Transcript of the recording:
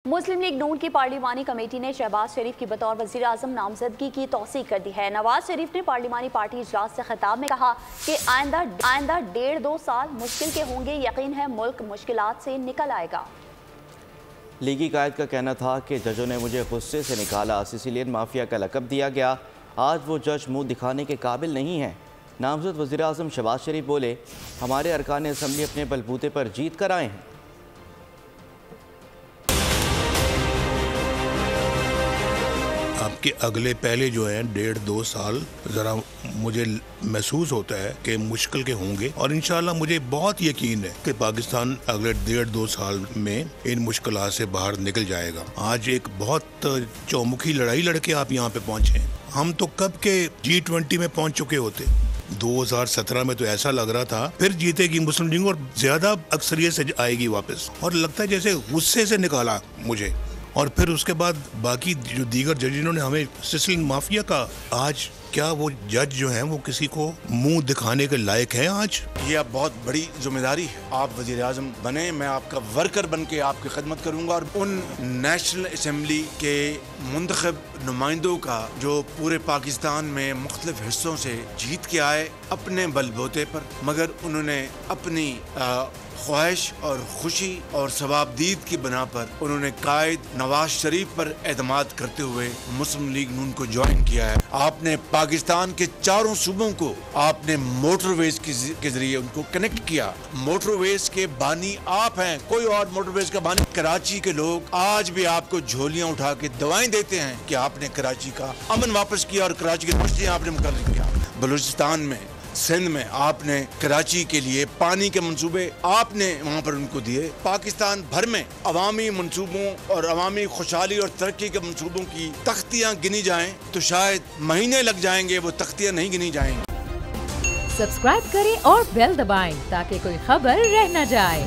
مسلم league نون کی پارلیمانی committee نے شہباز شریف کی بطور وزیر اعظم نامزدگی کی توثیق کر دی ہے۔ نواز شریف نے پارلیمانی پارٹی اجلاس سے خطاب میں کہا کہ آئندہ 1.5-2 سال مشکل کے ہوں گے، یقین ہے ملک مشکلات سے نکل آئے گا۔ لیگی قائد کا کہنا تھا کہ ججوں نے مجھے غصے سے نکالا، سسیلین مافیا کا لقب دیا گیا، آج وہ جج منہ دکھانے کے قابل نہیں ہیں۔ نامزد وزیر اعظم شہباز شریف بولے، ہمارے ارکان اسمبلی اپنے بلبوتے پر جیت کر آئے ہیں۔ آپ کے اگلے پہلے جو ہیں 1.5-2 سال ذرا مجھے محسوس ہوتا ہے کہ مشکل کے ہوں گے، اور انشاءاللہ مجھے بہت یقین ہے کہ پاکستان اگلے 1.5-2 سال میں ان مشکلات سے باہر نکل جائے گا۔ آج ایک بہت چومکھی لڑائی لڑ کے آپ یہاں پہ پہنچے ہیں۔ ہم تو کب کے G20 میں پہنچ چکے ہوتے۔ 2017 میں تو ایسا لگ رہا تھا پھر جیتے گی مسلم لیگ اور زیادہ اکثریت سے آئے گی واپس، اور لگتا ہے جیسے غصے سے نکالا مجھے۔ اور پھر اس کے بعد باقی جو دیگر ججوں نے ہمیں سسیلین مافیا کا، آج کیا وہ جج جو ہیں وہ کسی کو منہ دکھانے کے لائق ہیں؟ آج یہ اب بہت بڑی ذمہ داری ہے، آپ وزیر اعظم بنے، میں آپ کا ورکر بن کے آپ کی خدمت کروں گا، اور ان نیشنل اسمبلی کے منتخب نمائندوں کا جو پورے پاکستان میں مختلف حصوں سے جیت کے آئے اپنے بل بوتے پر، مگر انہوں نے اپنی خواہش اور خوشی اور ثوابدید کی بنا پر انہوں نے قائد نواز شریف پر اعتماد کرتے ہوئے مسلم لیگ نون کو جوائن کیا ہے۔ آپ نے پاکستان کے چاروں صوبوں کو آپ نے موٹر ویز کے ذریعے ان کو کنیکٹ کیا۔ موٹر ویز کے بانی آپ ہیں، کوئی اور موٹر ویز کا بانی۔ کراچی کے لوگ آج بھی آپ کو جھولیاں اٹھا کے دوائیں دیتے ہیں کہ آپ نے کراچی کا امن واپس کیا اور کراچی کے مسئلے آپ نے مقرر کیا۔ بلوچستان میں، سندھ میں آپ نے کراچی کے لیے پانی کے منصوبے آپ نے وہاں پر ان کو دیے۔ پاکستان بھر میں عوامی منصوبوں اور عوامی خوشحالی اور ترقی کے منصوبوں کی تختیاں گنی جائیں تو شاید مہینے لگ جائیں گے، وہ تختیاں نہیں گنی جائیں گی۔ سبسکرائب کریں اور بیل دبائیں تاکہ کوئی خبر رہ نہ جائے۔